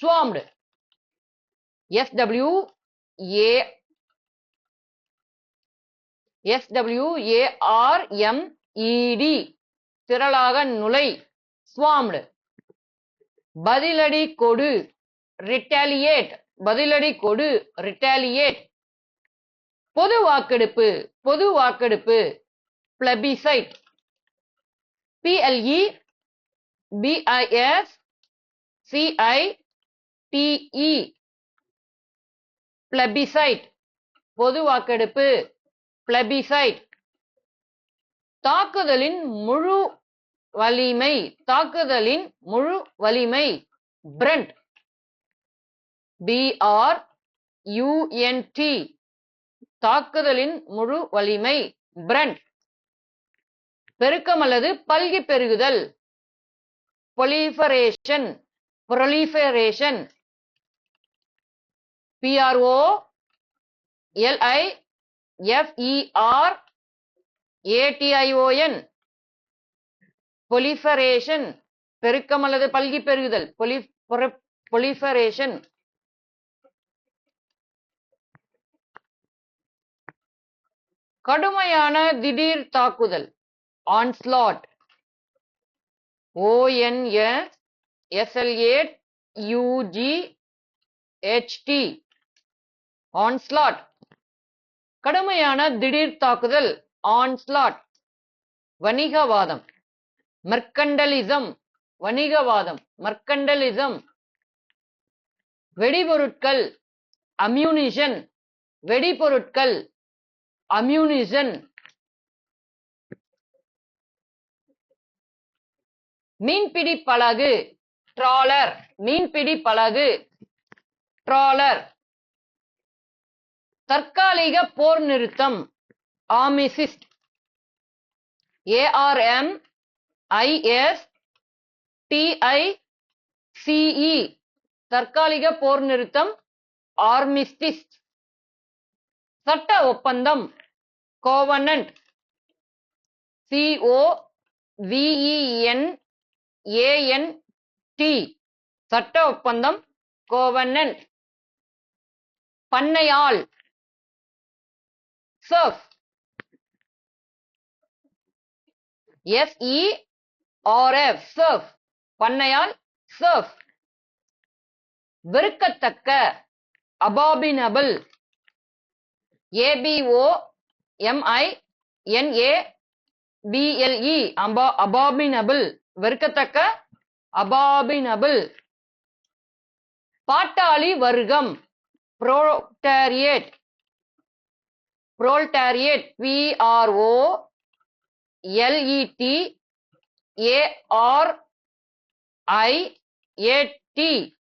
ஸ்வாம்டு. SWARMED, திரளாக நுழை, ஸ்வாம்டு. பதிலடி கொடு, ரிட்டாலியேட், பதிலடி கொடு, ரிட்டாலியேட். பொது வாக்கெடுப்பு, பொது வாக்கெடுப்பு, பிளபிசைட். PLEBISCITE, பிளபிசைட், பொது வாக்கெடுப்பு, பிளபிசைட். தாக்குதலின் முழு வலிமை, தாக்குதலின் முழு வலிமை, பிரண்ட். BRUNT, தாக்குதலின் முழு வலிமை, பிரண்ட். பெருக்கம் அல்லது பல்கி பெருகுதல், proliferation, proliferation. PROLIFERATION, proliferation, பெருக்கம் அல்லது பல்கி பெருகுதல், proliferation. கடுமையான திடீர் தாக்குதல், onslaught. ONSLAUGHT onslaught கடுமையான திடீர் தாக்குதல் onslaught வணிகவாதம் மெர்கண்டலிசம் வணிகவாதம் மெர்கண்டலிசம் வெடிபொருட்கள் அம்யூனிஷன் வெடிபொருட்கள் அம்யூனிஷன் மீன்பிடி படகு ட்ராலர் மீன்பிடி படகு ட்ராலர் தற்காலிக போர் நிறுத்தம் ஆர்மிசிஸ்ட் ARMISTICE தற்காலிக போர் நிறுத்தம் ஆர்மிஸ்டிஸ் சட்ட ஒப்பந்தம் கோவனன்ட் COVENANT சட்ட ஒப்பந்தம் கோவனன்ட் பண்ணையாள் சர்ஃப் SERF சர்ஃப் பண்ணையாள் சர்ஃப் வெறுக்கத்தக்க அபாபினபிள் ABOMINABLE அபாபினபிள் வெறுக்கத்தக்க அபாபினபிள் பாட்டாளி வர்க்கம் புரோலட்டாரியட் புரோலட்டாரியட் PROLETARIAT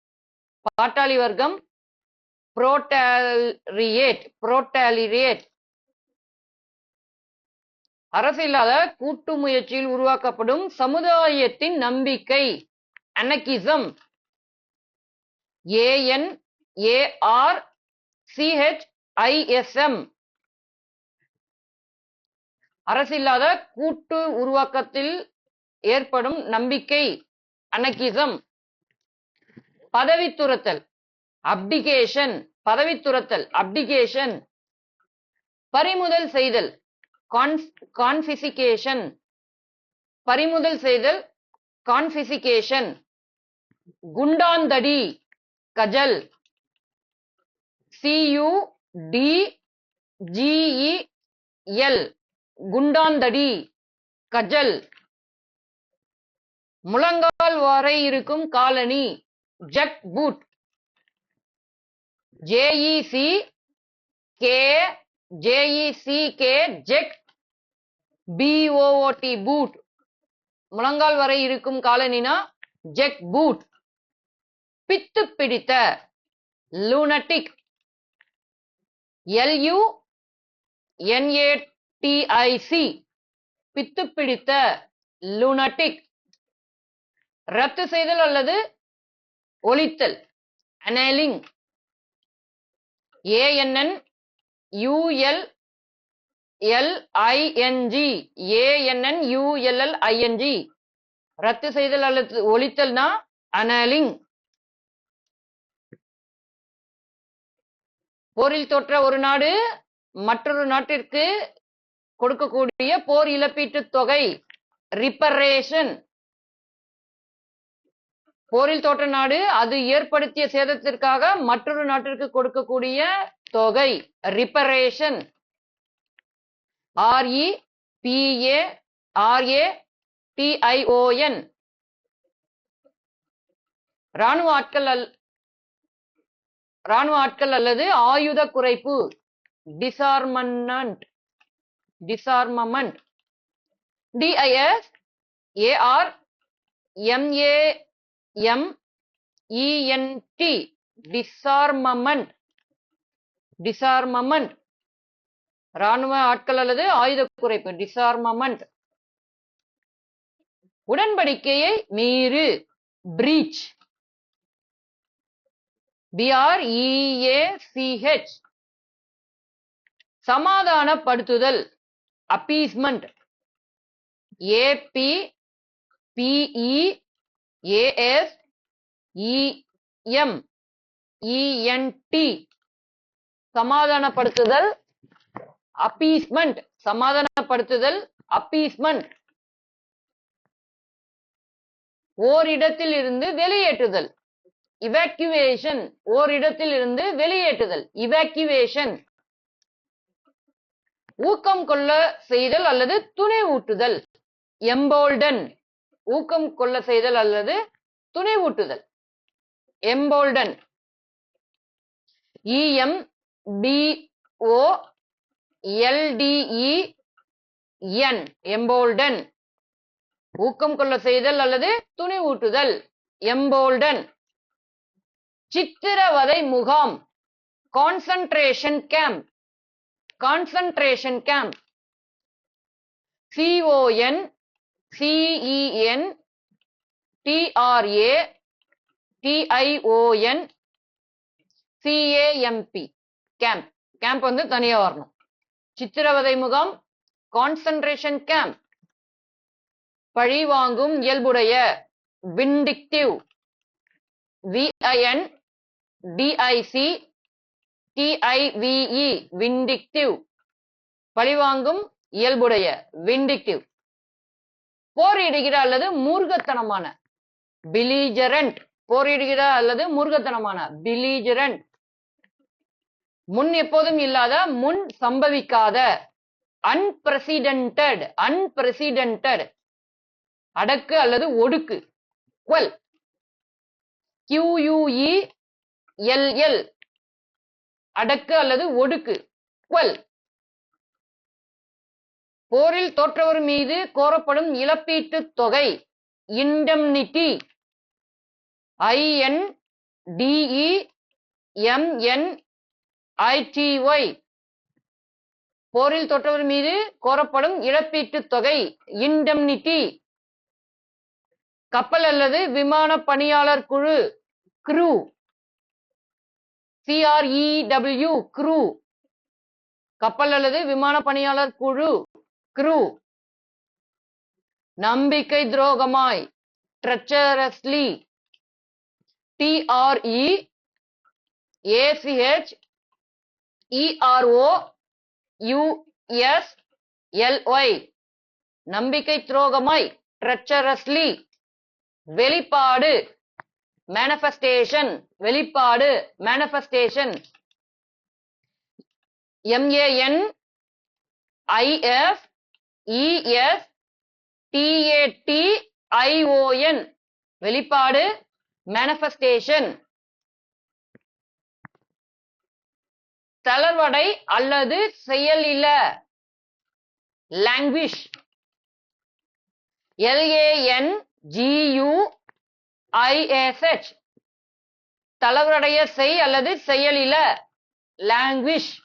பாட்டாளி வர்க்கம் புரோலட்டாரியட் புரோலட்டாரியட் அரசில்லாத கூட்டு முயற்சியில் உருவாக்கப்படும் சமுதாயத்தின் நம்பிக்கை அனகிசம் ANARCHISM அரசில்லாத கூட்டு உருவாக்கத்தில் ஏற்படும் நம்பிக்கை அனகிசம் பதவி துறத்தல் அப்டிகேஷன் பதவி துறத்தல் அப்டிகேஷன் பறிமுதல் செய்தல் கான்ஃபிசிகேஷன் பறிமுதல் செய்தல் கான்ஃபிசிகேஷன் குண்டாந்தடி கஜல் CUDGEL குண்டாந்தடி கஜல் முழங்கால் வரை இருக்கும் காலணி jack boot JECK jack BOOT boot முழங்கால் வரை இருக்கும் காலனினா ஜெக் பூட் பித்து பிடித்த லூனட்டிக் LUNATIC பித்து பிடித்த லூனட்டிக் ரத்து செய்தல் அல்லது ஒழித்தல் அனேலிங் ANNULLING ரத்து செய்தல் அல்லது ஒழித்தல்னா அனேலிங் போரில் தோற்ற ஒரு நாடு மற்றொரு நாட்டிற்கு கொடுக்கக்கூடிய போர் இழப்பீட்டுத் தொகை ரிப்பரேஷன் போரில் தோற்ற நாடு அது ஏற்படுத்திய சேதத்திற்காக மற்றொரு நாட்டிற்கு கொடுக்கக்கூடிய தொகை ரிப்பரேஷன் REPARATION ராணுவ ஆட்கள் அல்லது ஆயுத குறைப்பு டிசார்மமெண்ட் DISARMAMENT டிசார்மமெண்ட் ராணுவ ஆட்கள் அல்லது ஆயுத குறைப்பு டிசார்மமெண்ட் உடன்படிக்கையை மீறு பிரீச் BREACH சமாதானப்படுத்துதல் அப்பீஸ்மெண்ட் APPEASEMENT சமாதானப்படுத்துதல் அப்பீஸ்மெண்ட் சமாதானப்படுத்துதல் அப்பீஸ்மெண்ட் ஓரிடத்தில் இருந்து வெளியேற்றுதல். இவாக்குவேஷன், ஓரிடத்தில் இருந்து வெளியேற்றுதல். இவாக்குவேஷன். ஊக்கம் கொள்ள செய்தல் அல்லது துணைவூட்டுதல். எம்போல்டன், ஊக்கம் கொள்ள செய்தல் அல்லது துணைவூட்டுதல். எம்போல்டன். EMBOLDEN, எம்போல்டன். ஊக்கம் கொள்ள செய்தல் அல்லது துணிவூட்டுதல். எம்போல்டன். சித்திரவதை முகாம். Concentration camp. Concentration camp. CONCENTRATION camp. Camp வந்து தனியா வரணும். சித்திரவதை முகாம், கான்சன்ட்ரேஷன் கேம்ப். பழிவாங்கும் இயல்புடைய. விண்டிக்டிவ். VINDICTIVE, vindictive. பழிவாங்கும் இயல்புடைய. விண்டிக்டிவ். போரிடுகிற அல்லது மூர்க்கத்தனமான. பிலிஜரண்ட். போரிடுகிற அல்லது மூர்க்கத்தனமான. பிலிஜரண்ட். முன் எப்போதும் இல்லாத, முன் சம்பவிக்காத. அன்பிரசிடென்டட். அன்பிரசிடென்டட். அடக்கு அல்லது ஒடுக்கு. குவெல். QUELL, அடக்கு அல்லது ஒடுக்கு. குவெல். போரில் தோற்றவர் மீது கோரப்படும் இழப்பீட்டு தொகை. இண்டெம்னிட்டி. INDEMNITY. போரில் தோற்றவர் மீது கோரப்படும் இழப்பீட்டு தொகை. இண்டெம்னிட்டி. கப்பல் அல்லது விமான பணியாளர் குழு. crew. CREW, crew. கப்பல் அல்லது விமான பணியாளர் குழு. crew. நம்பிக்கை துரோகமாய். treacherously. TREACHEROUSLY. நம்பிக்கை துரோகமாய். treacherously. வெளிப்பாடு. manifestation. வெளிப்பாடு. manifestation. MANIFESTATION, வெளிப்பாடு. manifestation. தளர்வடை அல்லது செயலில. languish. LANGUISH, தளர்வடைய செய் அல்லது செயலில. languish.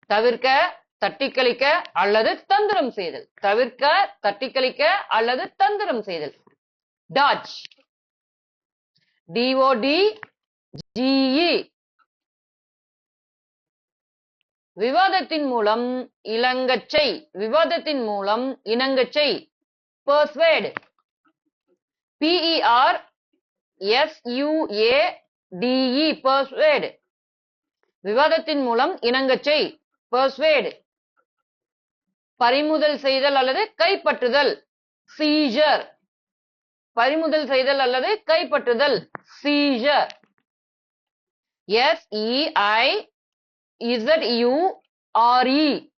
தவிர்க்க, தட்டிக்கழிக்க அல்லது தந்திரம் செய்தல். தவிர்க்க, தட்டிக்கழிக்க அல்லது தந்திரம் செய்தல். dodge. DODGE. விவாதத்தின் மூலம் இணங்கச்சை. விவாதத்தின் மூலம் இணங்கச்சை. persuade. PERSUADE, persuade. விவாதத்தின் மூலம் இணங்கச்சை. persuade. பறிமுதல் செய்தல் அல்லது கைப்பற்றுதல். seizure. பறிமுதல் செய்தல் அல்லது கைப்பற்றுதல். seizure. SEIZURE,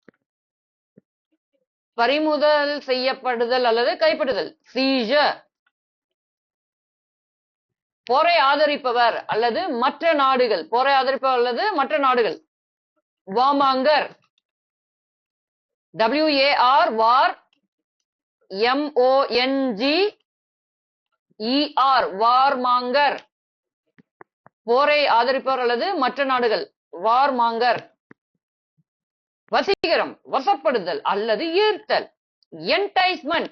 பறிமுதல் செய்யப்படுதல் அல்லது கைப்பற்றுதல். seizure. போரை ஆதரிப்பவர் அல்லது மற்ற நாடுகள். போரை ஆதரிப்பவர் அல்லது மற்ற நாடுகள். வாமாங்கர். WAR, war. MONGER, வார்மாங்கர். போரை ஆதரிப்பவர் அல்லது மற்ற நாடுகள். வார்மாங்கர். வசீகரம், வசப்படுதல் அல்லது ஈர்த்தல். enticement.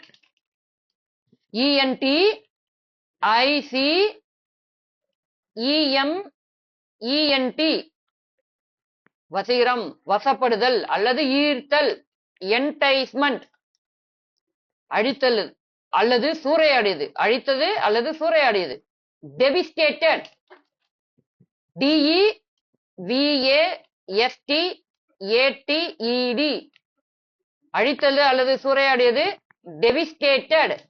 ENTICEMENT, வசீகரம், வசப்படுதல் அல்லது ஈர்த்தல். enticement. அழித்தல் அல்லது சூறையாடியது. அழித்தது அல்லது சூறையாடியது. devastated. DEVASTATED, அழித்தது அல்லது சூறையாடியது. devastated.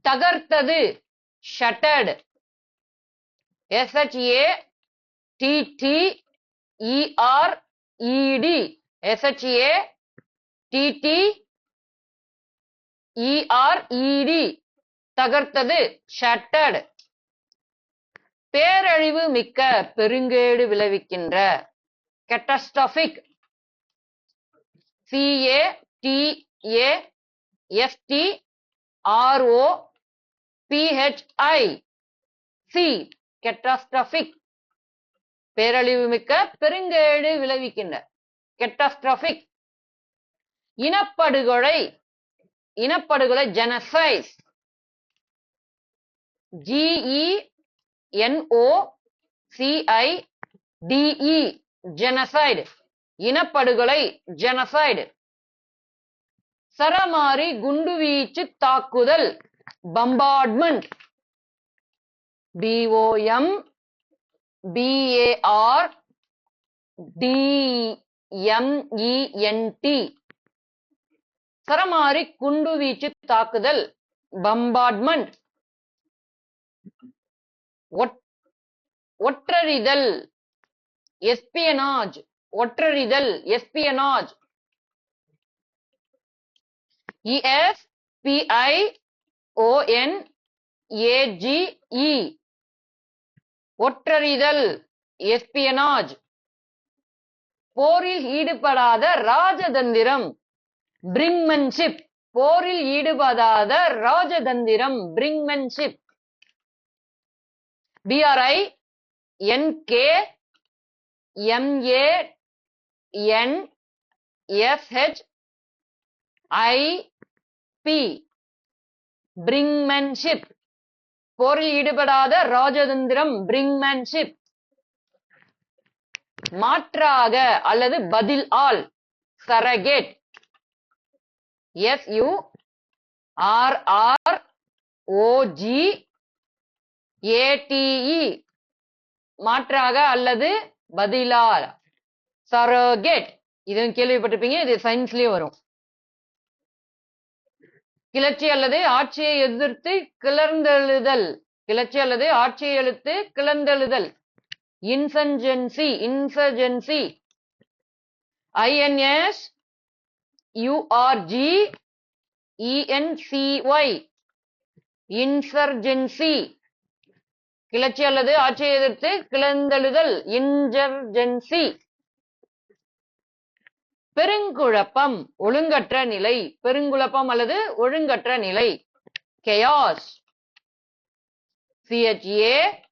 தகர்த்தது shattered, shattered, தகர்த்தது shattered. பேரழிவு மிக்க பெருங்கேடு விளைவிக்கின்ற catastrophic, CATASTROPHIC, catastrophic, பேரழிவு மிக்க பெருங்கேடு விளைவிக்கின்ற catastrophic. இனப்படுகொலை, இனப்படுகொலை genocide, GENOCIDE, genocide, இனப்படுகொலை genocide. சரமாரி குண்டுவீச்சு தாக்குதல் bombardment, BOMBARDMENT, சரமாரி குண்டுவீச்சு தாக்குதல் bombardment. ஒற்றறிதல் espionage, ஒற்றறிதல் espionage, ESPIONAGE, ஒற்றறிதல் espionage. போரில் ஈடுபடாத ராஜதந்திரம் brinkmanship, போரில் ஈடுபடாத ராஜதந்திரம் brinkmanship. BRINKMANSHIP, brinkmanship, போரில் ஈடுபடாத ராஜதந்திரம் brinkmanship. மாற்றாக அல்லது பதில் ஆள் surrogate, SURROGATE, மாற்றாக அல்லது பதிலால் surrogate. இதுவும் கேள்விப்பட்டிருப்பீங்க, இது சயின்ஸ்லயே வரும். கிளர்ச்சி அல்லது ஆட்சியை எதிர்த்து கிளர்ந்தெழுதல், கிளர்ச்சி அல்லது ஆட்சியை எதிர்த்து கிளர்ந்தெழுதல் insurgency, insurgency, INSURGENCY, insurgency, கிளர்ச்சி அல்லது ஆட்சியை எதிர்த்து கிளர்ந்தெழுதல் insurgency. பெருங்குழப்பம் ஒழுங்கற்ற நிலை, பெருங்குழப்பம் அல்லது ஒழுங்கற்ற நிலை chaos, CHAOS,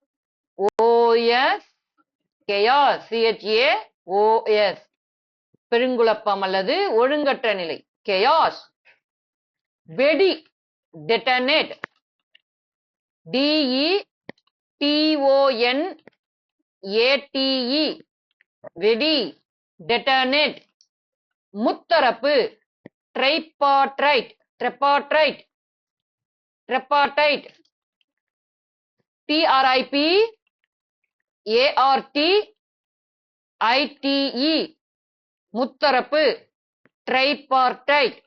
chaos, CHAOS, பெருங்குழப்பம் அல்லது ஒழுங்கற்ற நிலை chaos. வெடி detonate, DETONATE, வெடி detonate. முத்தரப்பு tripartite, tripartite, tripartite, TRIPARTITE, முத்தரப்பு tripartite.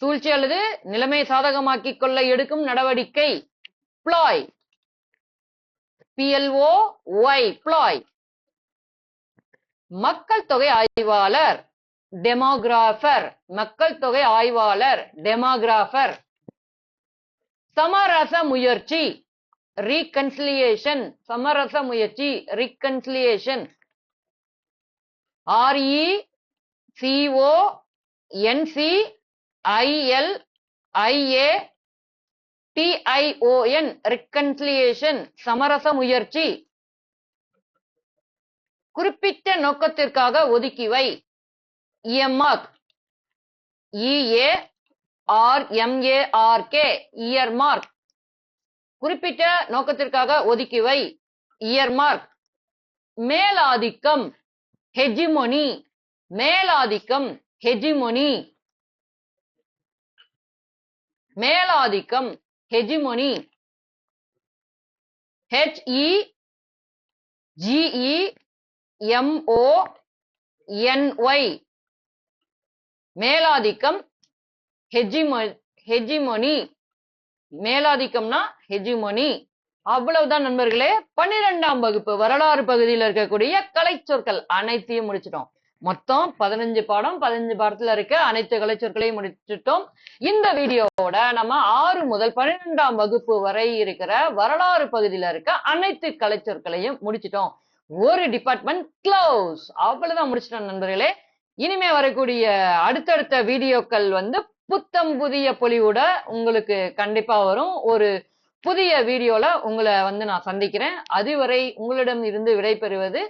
சூழ்ச்சி அல்லது நிலைமை சாதகமாக்கிக் கொள்ள எடுக்கும் நடவடிக்கை ploy, PLOY, ploy. மக்கள் தொகை ஆய்வாளர் demographer, மக்கள் தொகை ஆய்வாளர் demographer. சமரச முயற்சி reconciliation, சமரச முயற்சி reconciliation. RECONCILIATION, reconciliation, சமரச முயற்சி. குறிப்பிட்ட நோக்கத்திற்காக ஒதுக்கிவை earmark, EARMARK, earmark, குறிப்பிட்ட நோக்கத்திற்காக ஒதுக்கிவை earmark. மேலாதிக்கம் hegemony, மேலாதிக்கம் hegemony, மேலாதிக்கம் hegemony. HEGEMONY, மேலாதிக்கம் ஹெஜிமொனி, மேலாதிக்கம்னா ஹெஜிமொனி. அவ்வளவுதான் நண்பர்களே. 12ஆம் வகுப்பு வரலாறு பகுதியில் இருக்கக்கூடிய கலை சொற்கள் அனைத்தையும் முடிச்சிட்டோம். மொத்தம் 15 பாடம். 15 பாடத்துல இருக்க அனைத்து கலை சொற்களையும் முடிச்சிட்டோம். இந்த வீடியோவோட நம்ம 6 முதல் 12ஆம் வகுப்பு வரை இருக்கிற வரலாறு பகுதியில இருக்க அனைத்து கலை சொற்களையும் முடிச்சிட்டோம். ஒரு டிபார்ட்மெண்ட் க்ளோஸ். அவ்வளவுதான் முடிச்சிட்டோம் நண்பர்களே. இனிமே வரக்கூடிய அடுத்தடுத்த வீடியோக்கள் புத்தம் புதிய பொலிவோட உங்களுக்கு கண்டிப்பா வரும். ஒரு புதிய வீடியோல உங்களை நான் சந்திக்கிறேன். அதுவரை உங்களிடம் இருந்து விடைபெறுவது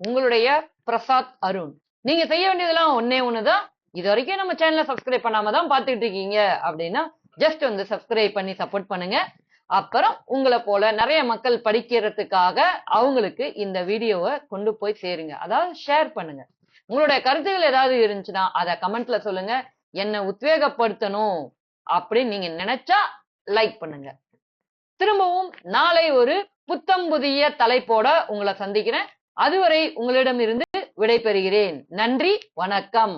உங்களுடைய பிரசாத் அருண். நீங்க செய்ய வேண்டியதெல்லாம் ஒன்னே ஒண்ணுதான். இது வரைக்கும் நம்ம சேனலை சப்ஸ்கிரைப் பண்ணாம தான் பார்த்துட்டு இருக்கீங்க அப்படின்னா ஜஸ்ட் சப்ஸ்கிரைப் பண்ணி சப்போர்ட் பண்ணுங்க. அப்புறம் உங்களை போல நிறைய மக்கள் படிக்கிறதுக்காக அவங்களுக்கு இந்த வீடியோவை கொண்டு போய் சேருங்க. அதாவது ஷேர் பண்ணுங்க. உங்களுடைய கருத்துக்கள் ஏதாவது இருந்துச்சுன்னா அதை கமெண்ட்ல சொல்லுங்க. என்னை உத்வேகப்படுத்தணும் அப்படின்னு நீங்க நினைச்சா லைக் பண்ணுங்க. திரும்பவும் நாளை ஒரு புத்தம் புதிய தலைப்போட உங்களை சந்திக்கிறேன். அதுவரை உங்களிடம் இருந்து விடைபெறுகிறேன். நன்றி, வணக்கம்.